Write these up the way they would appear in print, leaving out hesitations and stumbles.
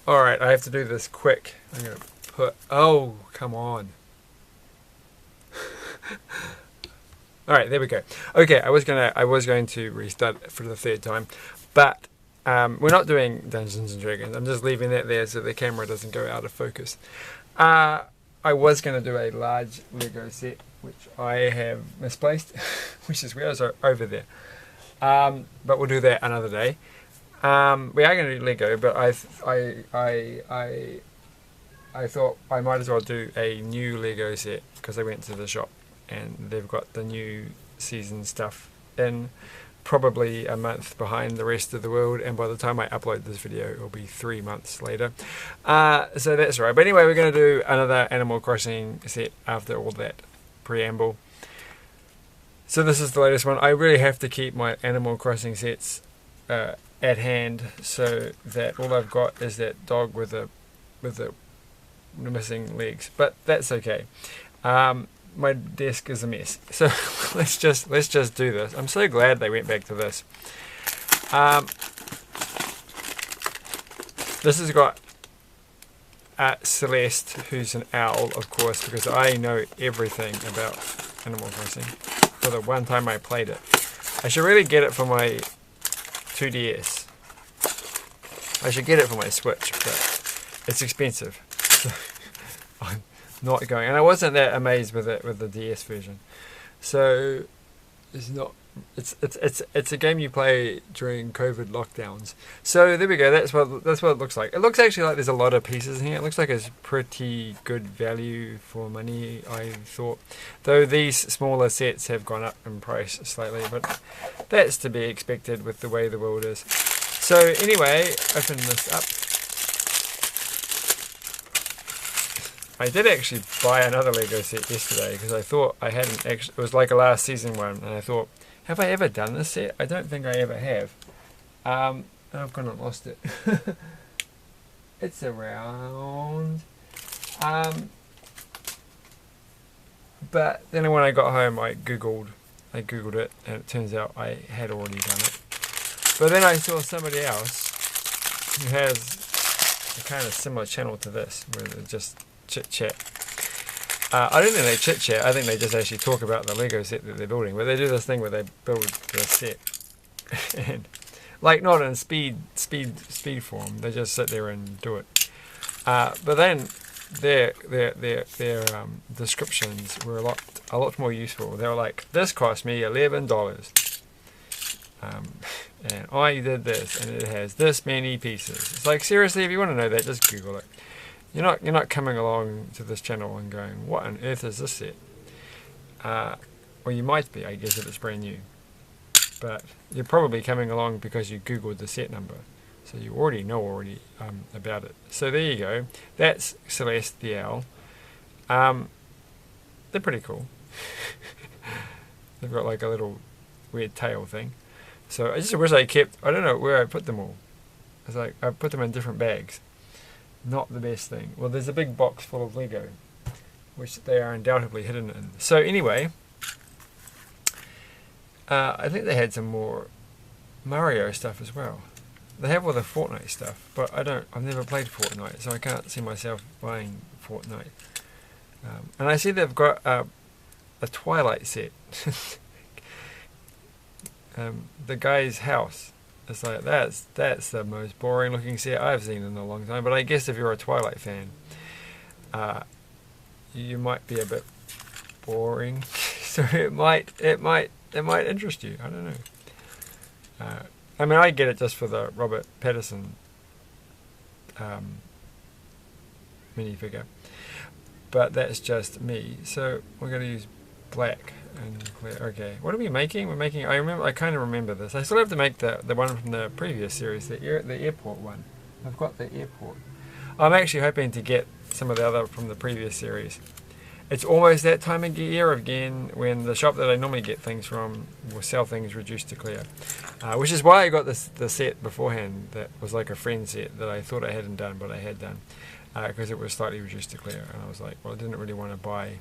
Alright, I have to do this quick. I'm gonna put... Oh, come on. Alright, there we go. Okay, I was going to restart it for the third time, but we're not doing Dungeons and Dragons. I'm just leaving that there so the camera doesn't go out of focus. I was going to do a large Lego set, which I have misplaced, which is where I was over there. But we'll do that another day. We are going to do Lego, but I thought I might as well do a new Lego set because I went to the shop and they've got the new season stuff in, probably a month behind the rest of the world, and by the time I upload this video it'll be 3 months later. So that's right. But anyway, we're going to do another Animal Crossing set after all that preamble. So this is the latest one. I really have to keep my Animal Crossing sets at hand, so that all I've got is that dog with the missing legs, but that's okay. My desk is a mess, so let's just do this. I'm so glad they went back to this. This has got Celeste, who's an owl, of course, because I know everything about Animal Crossing for the one time I played it. I should really get it for my 2DS. I should get it for my Switch, but it's expensive. So I'm not going, and I wasn't that amazed with it with the DS version. So it's not. It's a game you play during COVID lockdowns. So there we go. That's what it looks like. It looks actually like there's a lot of pieces in here. It looks like it's pretty good value for money, I thought. Though these smaller sets have gone up in price slightly, but that's to be expected with the way the world is. So anyway, open this up. I did actually buy another Lego set yesterday because I thought I hadn't actually. It was like a last season one, and I thought, have I ever done this set? I don't think I ever have. I've gone and lost it. It's around. But then when I got home, I googled it, and it turns out I had already done it. But then I saw somebody else who has a kind of similar channel to this, where they just chit chat. I don't think they chit chat. I think they just actually talk about the Lego set that they're building. But they do this thing where they build the set, and like not in speed form. They just sit there and do it. But then their descriptions were a lot more useful. They were like, "This cost me $11, and I did this, and it has this many pieces." It's like, seriously, if you want to know that, just Google it. You're not coming along to this channel and going, what on earth is this set? Well, you might be, I guess, if it's brand new. But you're probably coming along because you Googled the set number. So you already know about it. So there you go. That's Celeste the owl. They're pretty cool. They've got like a little weird tail thing. So I just wish I don't know where I put them all. It's like I put them in different bags. Not the best thing. Well, there's a big box full of Lego, which they are undoubtedly hidden in. So anyway, I think they had some more Mario stuff as well. They have all the Fortnite stuff, but I've never played Fortnite, so I can't see myself buying Fortnite. And I see they've got a Twilight set. The guy's house. It's like, that's the most boring looking set I've seen in a long time. But I guess if you're a Twilight fan, you might be a bit boring. So it might interest you. I don't know. I mean, I get it just for the Robert Pattinson minifigure, but that's just me. So we're going to use black and clear. Okay, what are we making? We're making. I kind of remember this. I still have to make the one from the previous series, the airport one. I've got the airport. I'm actually hoping to get some of the other from the previous series. It's almost that time of year again when the shop that I normally get things from will sell things reduced to clear, which is why I got the set beforehand that was like a friend set that I thought I hadn't done, but I had done, because it was slightly reduced to clear, and I was like, well, I didn't really want to buy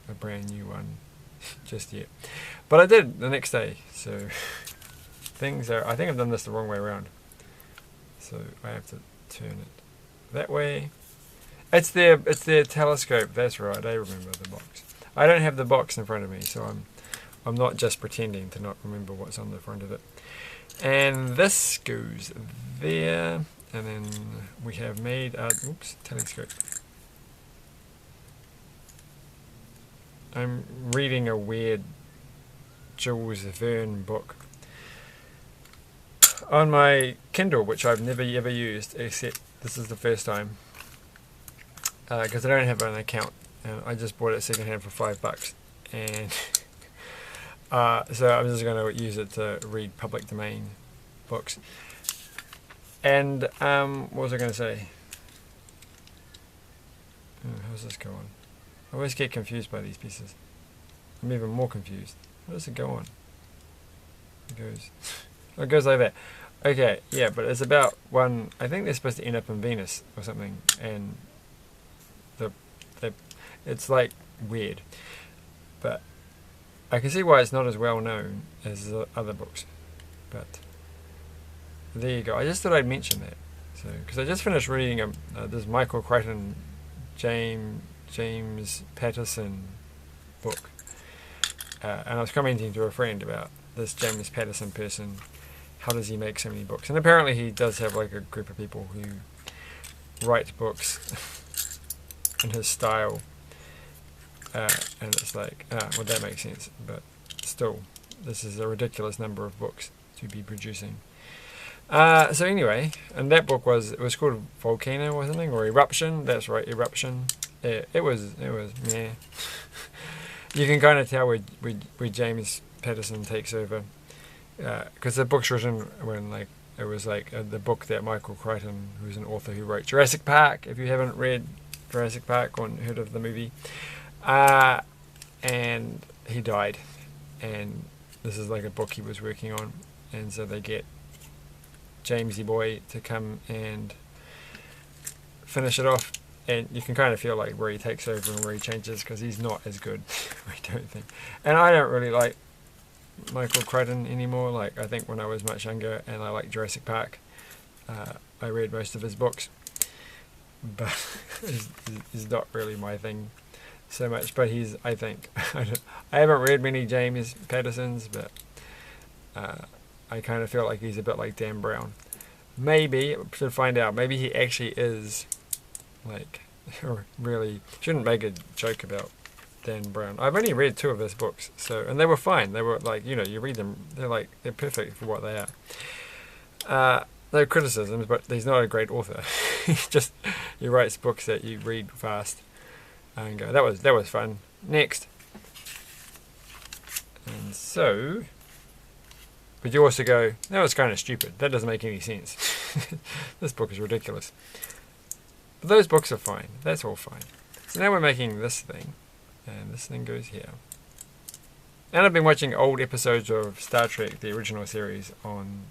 a brand new one just yet, but I did the next day. So things are. I think I've done this the wrong way around. So I have to turn it that way. It's their telescope. That's right. I remember the box. I don't have the box in front of me, so I'm not just pretending to not remember what's on the front of it. And this goes there, and then we have made a telescope. I'm reading a weird Jules Verne book on my Kindle, which I've never ever used, except this is the first time, because I don't have an account, and I just bought it secondhand for $5, and so I'm just going to use it to read public domain books. And what was I going to say? How's this go on? I always get confused by these pieces. I'm even more confused. How does it go on? It goes like that. Okay, yeah, but it's about one. I think they're supposed to end up in Venus or something, and it's like weird. But I can see why it's not as well known as the other books. But there you go. I just thought I'd mention that. So, because I just finished reading this Michael Crichton, James Patterson book, and I was commenting to a friend about this James Patterson person. How does he make so many books? And apparently he does have like a group of people who write books in his style, and it's like, well, that makes sense, but still, this is a ridiculous number of books to be producing. So anyway, and that book was called Volcano or something, or Eruption. That's right, Eruption. It was meh. You can kind of tell where James Patterson takes over, because the book's written when it was the book that Michael Crichton, who's an author who wrote Jurassic Park. If you haven't read Jurassic Park or heard of the movie, and he died, and this is like a book he was working on, and so they get Jamesy boy to come and finish it off, and you can kind of feel like where he takes over and where he changes, because he's not as good, I don't think. And I don't really like Michael Crichton anymore. Like, I think when I was much younger and I liked Jurassic Park, I read most of his books, but he's not really my thing so much. But he's, I think, I haven't read many James Pattersons, but I kind of feel like he's a bit like Dan Brown. Maybe, should find out, maybe he actually is, like, really, shouldn't make a joke about Dan Brown. I've only read 2 of his books, and they were fine. They were like, you read them, they're perfect for what they are. No criticisms, but he's not a great author. He writes books that you read fast and go, that was fun. Next. And so, but you also go, that was kind of stupid. That doesn't make any sense. This book is ridiculous. But those books are fine. That's all fine. So now we're making this thing. And this thing goes here. And I've been watching old episodes of Star Trek, the original series, on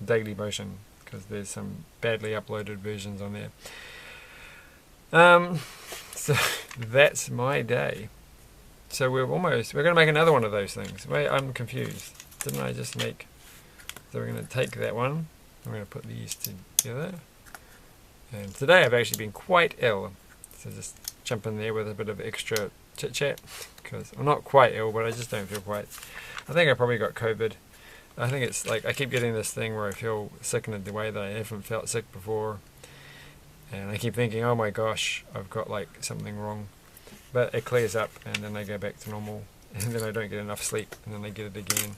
Daily Motion, because there's some badly uploaded versions on there. So that's my day. So we're going to make another one of those things. Wait, I'm confused. Didn't I just make... So we're going to take that one. I'm going to put these together. And today I've actually been quite ill. So just jump in there with a bit of extra chit chat, because I'm not quite ill, but I just don't feel quite. I think I probably got COVID. I think it's like I keep getting this thing where I feel sick in the way that I haven't felt sick before, and I keep thinking, oh my gosh, I've got like something wrong, but it clears up and then I go back to normal, and then I don't get enough sleep and then I get it again.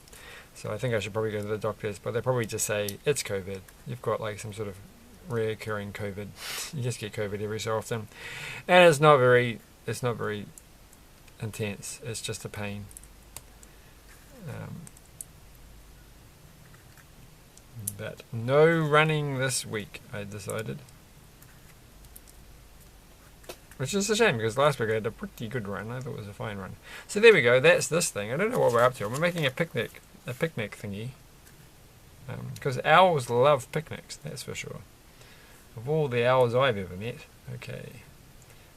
So I think I should probably go to the doctors, but they probably just say it's COVID. You've got like some sort of reoccurring COVID. You just get COVID every so often, and it's not very intense. It's just a pain. But no running this week, I decided, which is a shame, because last week I had a pretty good run. I thought it was a fine run. So there we go. That's this thing. I don't know what we're up to. We're making a picnic thingy, because owls love picnics. That's for sure. Of all the owls I've ever met. Okay.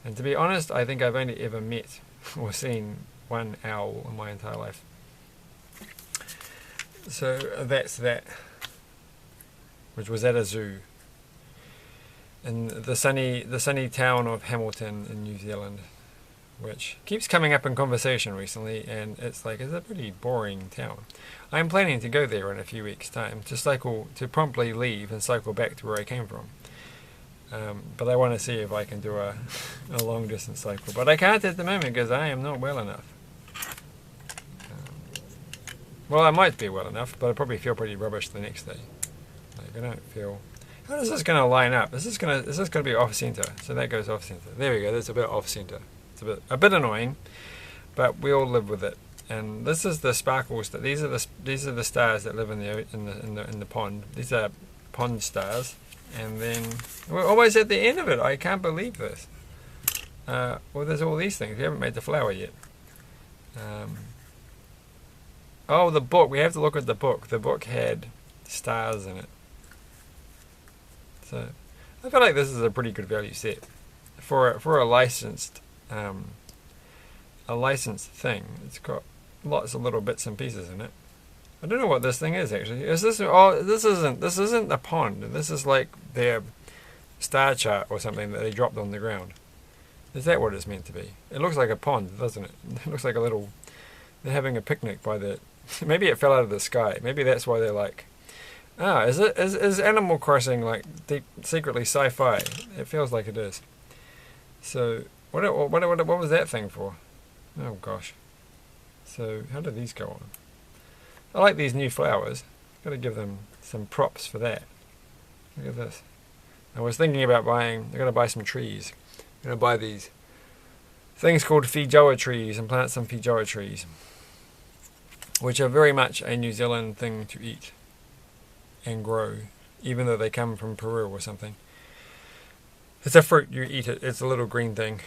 And to be honest, I think I've only ever met or seen one owl in my entire life. So that's that. Which was at a zoo. in the sunny town of Hamilton in New Zealand, which keeps coming up in conversation recently, and it's like, it's a pretty boring town. I'm planning to go there in a few weeks' time to promptly leave and cycle back to where I came from. But I want to see if I can do a long distance cycle, but I can't at the moment because I am not well enough. Well, I might be well enough, but I probably feel pretty rubbish the next day. Like, I don't feel. How is this going to line up? Is this going to be off center? So that goes off center. There we go. That's a bit off center. It's a bit annoying, but we all live with it. And this is the sparkles. These are the stars that live in the pond. These are pond stars. And then we're always at the end of it. I can't believe this. Well, there's all these things. We haven't made the flower yet. Oh, the book. We have to look at the book. The book had stars in it. So I feel like this is a pretty good value set for a licensed thing. It's got lots of little bits and pieces in it. I don't know what this thing is actually. Is this? Oh, this isn't a pond. This is like their star chart or something that they dropped on the ground. Is that what it's meant to be? It looks like a pond, doesn't it? It looks like a little. They're having a picnic by the. Maybe it fell out of the sky. Maybe that's why they're like. Ah, is Animal Crossing like secretly sci-fi? It feels like it is. So what was that thing for? Oh gosh. So how do these go on? I like these new flowers. Got to give them some props for that. Look at this. I was thinking about buying. I got to buy some trees. I'm going to buy these things called feijoa trees and plant some feijoa trees, which are very much a New Zealand thing to eat and grow, even though they come from Peru or something. It's a fruit, you eat it. It's a little green thing.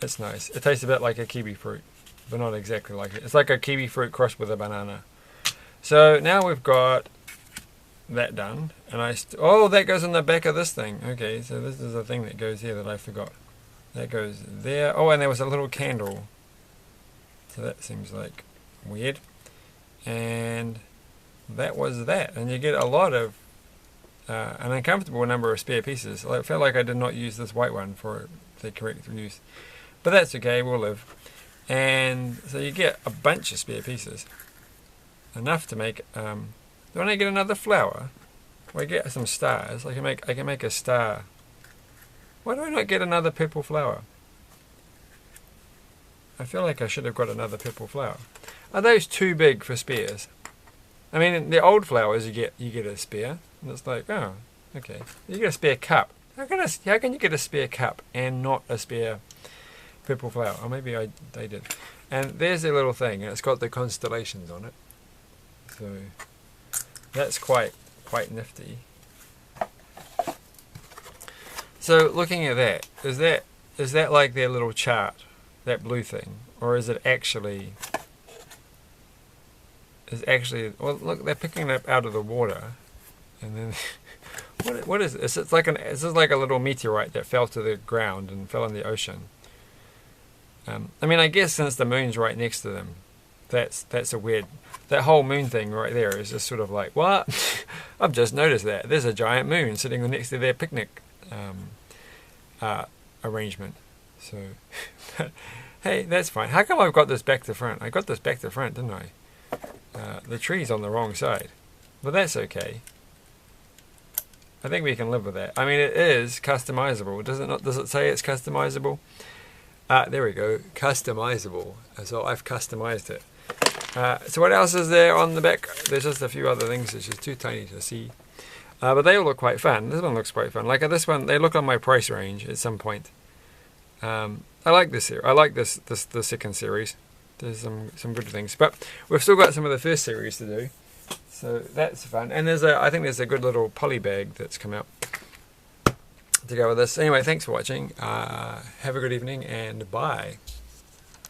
It's nice. It tastes a bit like a kiwi fruit, but not exactly like it. It's like a kiwi fruit crossed with a banana. So now we've got that done, and oh, that goes on the back of this thing. Okay, so this is the thing that goes here that I forgot. That goes there. Oh, and there was a little candle. So that seems like weird. And that was that. And you get a lot of an uncomfortable number of spare pieces. I felt like I did not use this white one for the correct use. But that's okay, we'll live. And so you get a bunch of spare pieces. Enough to make don't I get another flower? Well, I get some stars. I can make a star. Why do I not get another purple flower? I feel like I should have got another purple flower. Are those too big for spares? I mean, the old flowers you get a spare, and it's like, oh, okay. You get a spare cup. How can you get a spare cup and not a spare purple flower? Or maybe they did. And there's a little thing, and it's got the constellations on it. So that's quite nifty. So looking at that, is that like their little chart, that blue thing, or is it actually? Well, look, they're picking it up out of the water, and then what is this? It's like a little meteorite that fell to the ground and fell in the ocean. I mean, I guess since the moon's right next to them, that's a weird. That whole moon thing right there is just sort of like, what? I've just noticed that there's a giant moon sitting next to their picnic arrangement. So, hey, that's fine. How come I've got this back to front? I got this back to front, didn't I? The tree's on the wrong side, but that's okay. I think we can live with that. I mean, it is customizable, does it not? Does it say it's customizable? There we go, customizable. So I've customized it. So what else is there on the back? There's just a few other things which is too tiny to see, but they all look quite fun. This one looks quite fun. Like this one, they look on my price range at some point. I like this here. I like the second series. There's some good things, but we've still got some of the first series to do, so that's fun. And I think there's a good little poly bag that's come out to go with this. Anyway, thanks for watching. Have a good evening and bye.